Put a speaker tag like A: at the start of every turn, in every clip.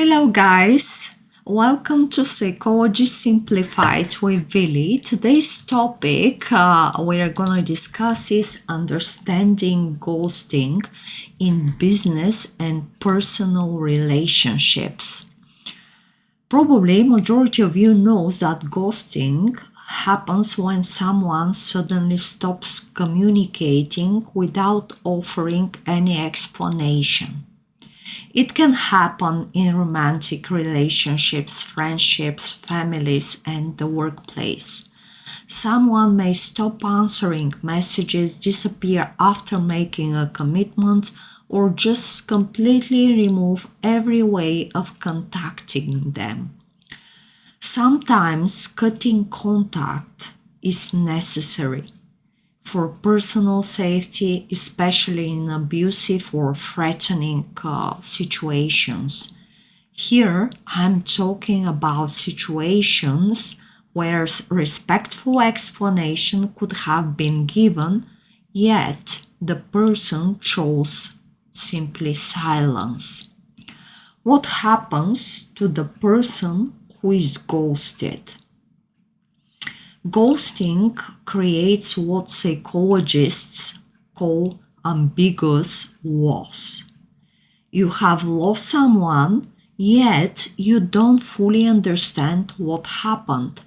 A: Hello, guys. Welcome to Psychology Simplified with Billy. Today's topic we are going to discuss is understanding ghosting in business and personal relationships. Probably majority of you knows that ghosting happens when someone suddenly stops communicating without offering any explanation. It can happen in romantic relationships, friendships, families, and the workplace. Someone may stop answering messages, disappear after making a commitment, or just completely remove every way of contacting them. Sometimes cutting contact is necessary for personal safety, especially in abusive or threatening situations. Here, I'm talking about situations where respectful explanation could have been given, yet the person chose simply silence. What happens to the person who is ghosted? Ghosting creates what psychologists call ambiguous loss. You have lost someone, yet you don't fully understand what happened.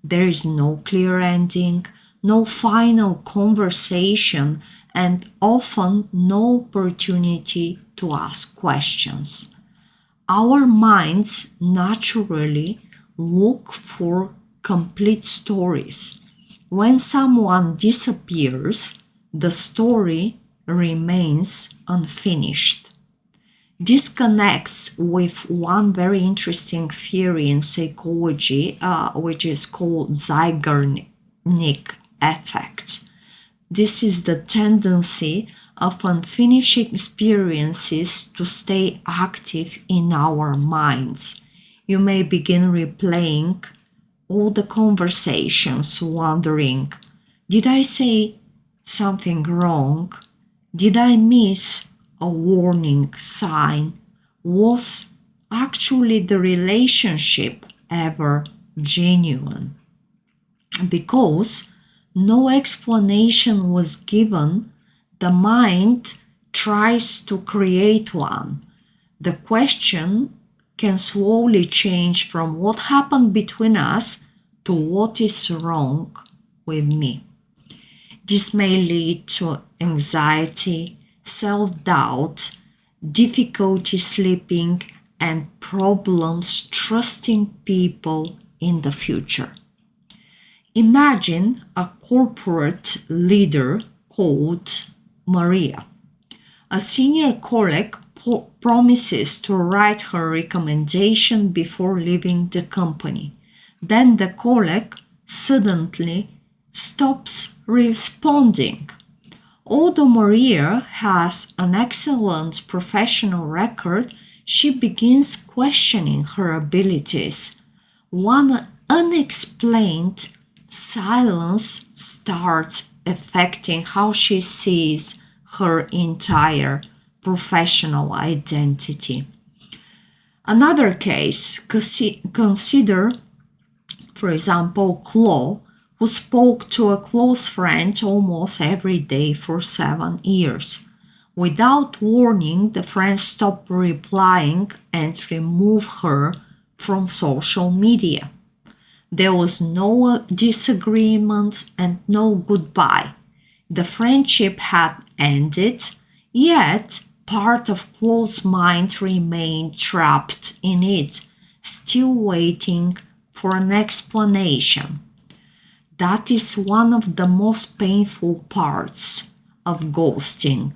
A: There is no clear ending, no final conversation, and often no opportunity to ask questions. Our minds naturally look for complete stories. When someone disappears, the story remains unfinished. This connects with one very interesting theory in psychology, which is called Zeigarnik effect. This is the tendency of unfinished experiences to stay active in our minds. You may begin replaying all the conversations, wondering, did I say something wrong? Did I miss a warning sign? Was actually the relationship ever genuine? Because no explanation was given, the mind tries to create one. The question can slowly change from what happened between us to what is wrong with me. This may lead to anxiety, self-doubt, difficulty sleeping, and problems trusting people in the future. Imagine a corporate leader called Maria. A senior colleague promises to write her recommendation before leaving the company. Then the colleague suddenly stops responding. Although Maria has an excellent professional record, she begins questioning her abilities. One unexplained silence starts affecting how she sees her entire professional identity. Another case, consider, for example, Chloe, who spoke to a close friend almost every day for 7 years. Without warning, the friend stopped replying and removed her from social media. There was no disagreement and no goodbye. The friendship had ended, yet part of Chloe's mind remained trapped in it, still waiting for an explanation. That is one of the most painful parts of ghosting.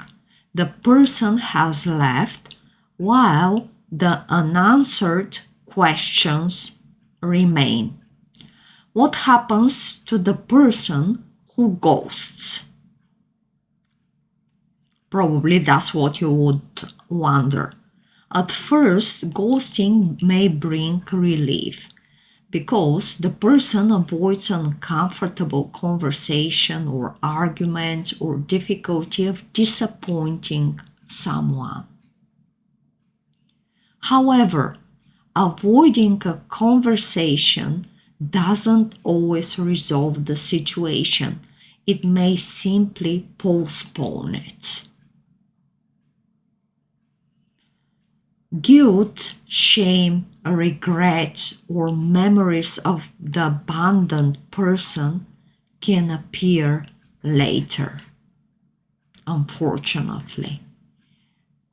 A: The person has left while the unanswered questions remain. What happens to the person who ghosts? Probably that's what you would wonder. At first, ghosting may bring relief because the person avoids uncomfortable conversation or argument or difficulty of disappointing someone. However, Avoiding a conversation doesn't always resolve the situation. It may simply postpone it. Guilt, shame, regret, or memories of the abandoned person can appear later, unfortunately.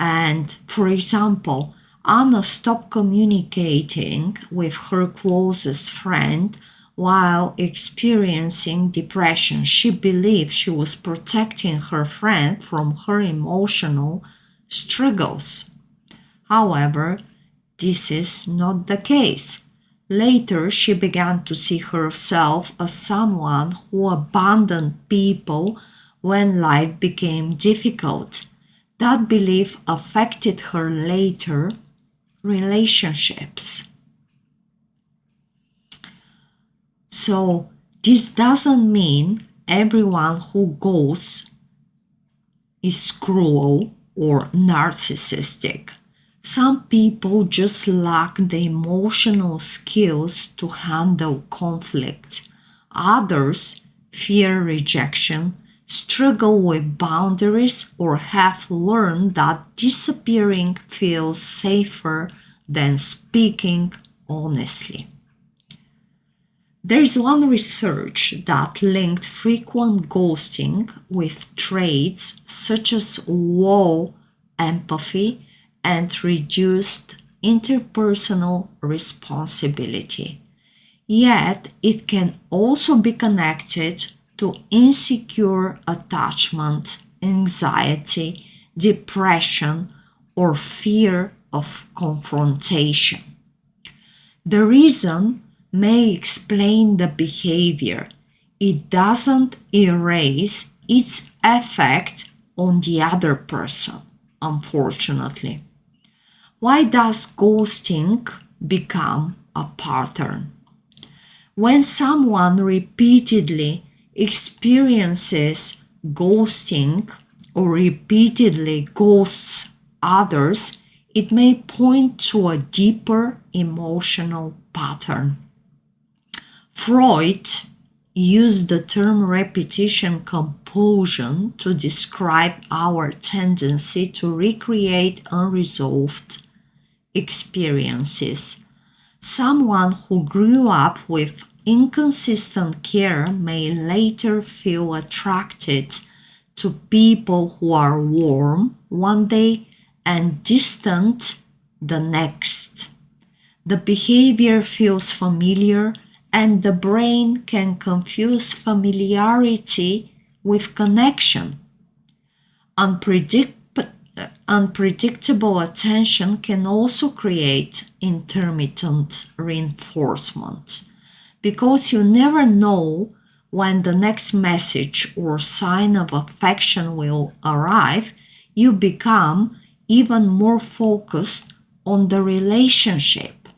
A: And for example, Anna stopped communicating with her closest friend while experiencing depression. She believed she was protecting her friend from her emotional struggles. However, this is not the case. Later, she began to see herself as someone who abandoned people when life became difficult. That belief affected her later relationships. So, this doesn't mean everyone who ghosts is cruel or narcissistic. Some people just lack the emotional skills to handle conflict. Others fear rejection, struggle with boundaries, or have learned that disappearing feels safer than speaking honestly. There is one research that linked frequent ghosting with traits such as low empathy and reduced interpersonal responsibility. Yet, it can also be connected to insecure attachment, anxiety, depression, or fear of confrontation. The reason may explain the behavior. It doesn't erase its effect on the other person, unfortunately. Why does ghosting become a pattern? When someone repeatedly experiences ghosting or repeatedly ghosts others, it may point to a deeper emotional pattern. Freud used the term repetition compulsion to describe our tendency to recreate unresolved experiences. Someone who grew up with inconsistent care may later feel attracted to people who are warm one day and distant the next. The behavior feels familiar, and the brain can confuse familiarity with connection. Unpredictable attention can also create intermittent reinforcement. Because you never know when the next message or sign of affection will arrive, you become even more focused on the relationship.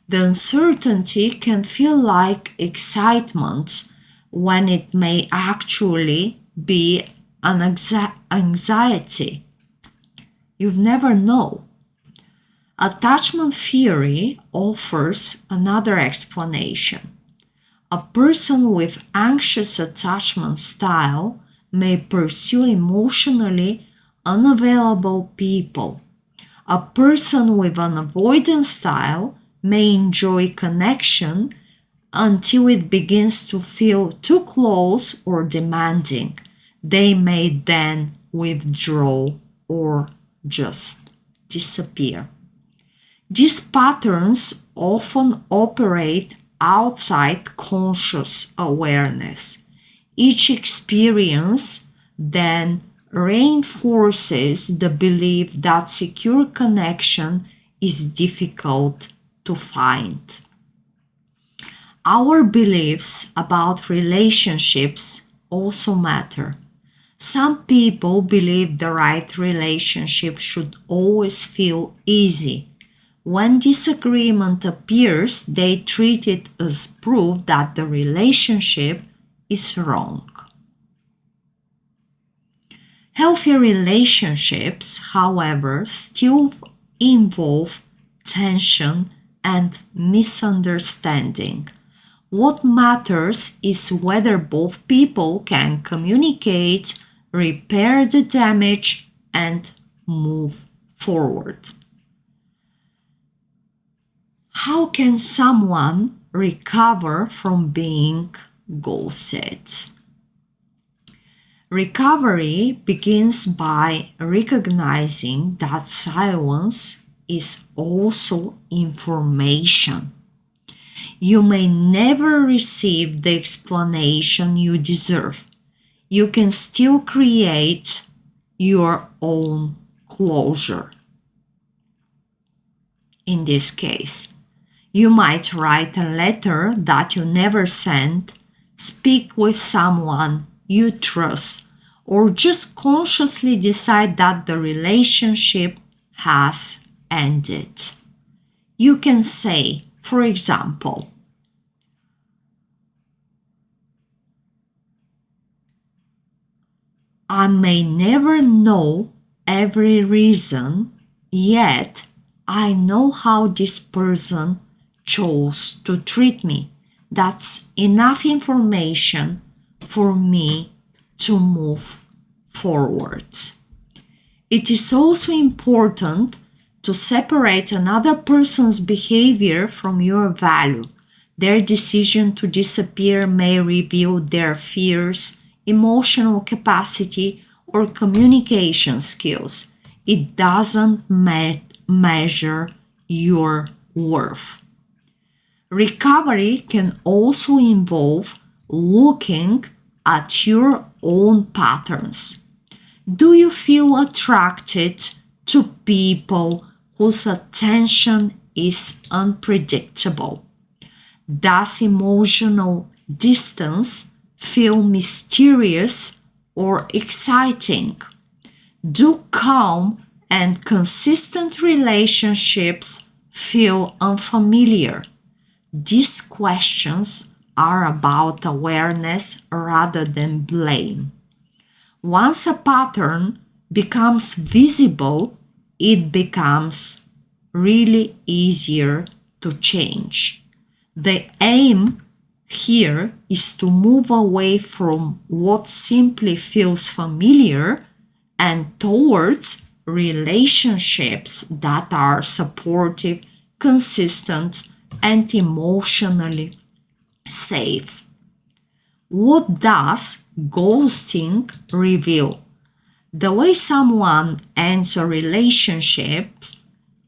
A: The uncertainty can feel like excitement when it may actually be an anxiety. You never know. Attachment theory offers another explanation. A person with anxious attachment style may pursue emotionally unavailable people. A person with an avoidance style may enjoy connection until it begins to feel too close or demanding. They may then withdraw or just disappear. These patterns often operate outside conscious awareness. Each experience then reinforces the belief that secure connection is difficult to find. Our beliefs about relationships also matter. Some people believe the right relationship should always feel easy. When disagreement appears, they treat it as proof that the relationship is wrong. Healthy relationships, however, still involve tension and misunderstanding. What matters is whether both people can communicate, repair the damage, and move forward. How can someone recover from being ghosted? Recovery begins by recognizing that silence is also information. You may never receive the explanation you deserve. You can still create your own closure. In this case, you might write a letter that you never sent, speak with someone you trust, or just consciously decide that the relationship has ended. You can say, for example, I may never know every reason, yet I know how this person chose to treat me. That's enough information for me to move forward. It is also important to separate another person's behavior from your value. Their decision to disappear may reveal their fears, emotional capacity, or communication skills. It doesn't measure your worth. Recovery can also involve looking at your own patterns. Do you feel attracted to people whose attention is unpredictable? Does emotional distance feel mysterious or exciting? Do calm and consistent relationships feel unfamiliar? These questions are about awareness rather than blame. Once a pattern becomes visible, it becomes really easier to change. The aim here is to move away from what simply feels familiar and towards relationships that are supportive, consistent, and emotionally safe. What does ghosting reveal? The way someone ends a relationship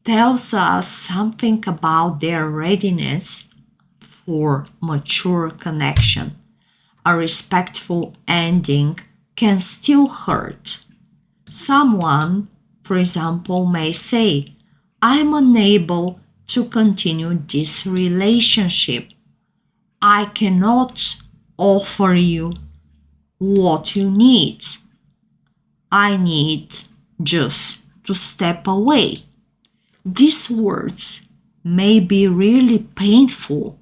A: tells us something about their readiness for mature connection. A respectful ending can still hurt. Someone, for example, may say, I'm unable to continue this relationship. I cannot offer you what you need. I need just to step away. These words may be really painful.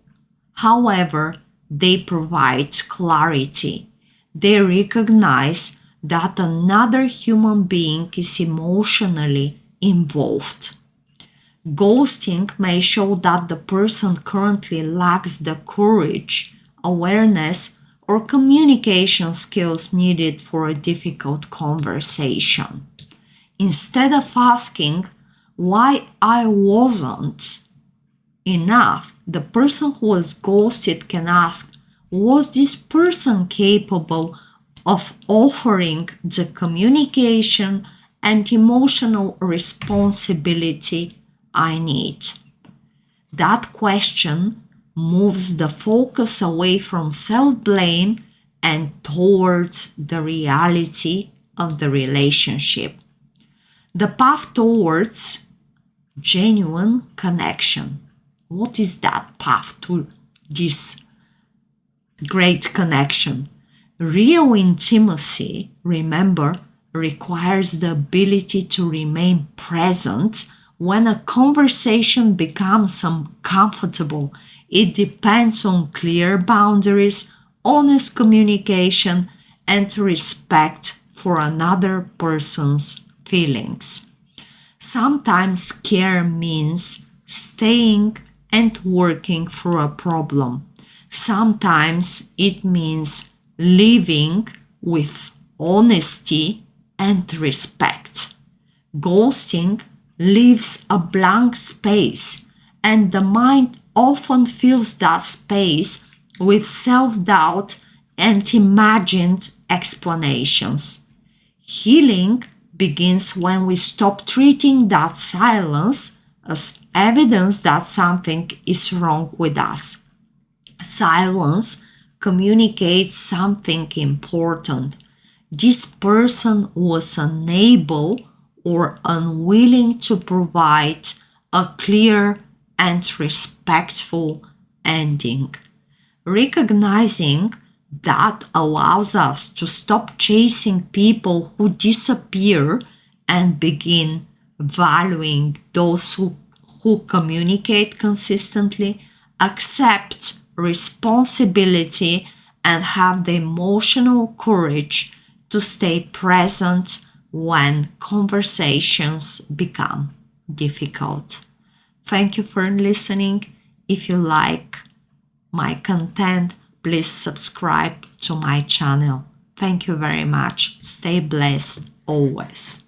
A: However, they provide clarity. They recognize that another human being is emotionally involved. Ghosting may show that the person currently lacks the courage, awareness, or communication skills needed for a difficult conversation. Instead of asking why I wasn't enough, the person who was ghosted can ask, was this person capable of offering the communication and emotional responsibility I need? That question moves the focus away from self-blame and towards the reality of the relationship. The path towards genuine connection. What is that path to this great connection? Real intimacy, remember, requires the ability to remain present when a conversation becomes uncomfortable. It depends on clear boundaries, honest communication, and respect for another person's feelings. Sometimes care means staying and working through a problem. Sometimes it means living with honesty and respect. Ghosting leaves a blank space, and the mind often fills that space with self doubt and imagined explanations. Healing begins when we stop treating that silence as evidence that something is wrong with us. Silence communicates something important. This person was unable or unwilling to provide a clear and respectful ending. Recognizing that allows us to stop chasing people who disappear and begin valuing those who communicate consistently, accept responsibility, and have the emotional courage to stay present when conversations become difficult. Thank you for listening. If you like my content, please subscribe to my channel. Thank you very much. Stay blessed always.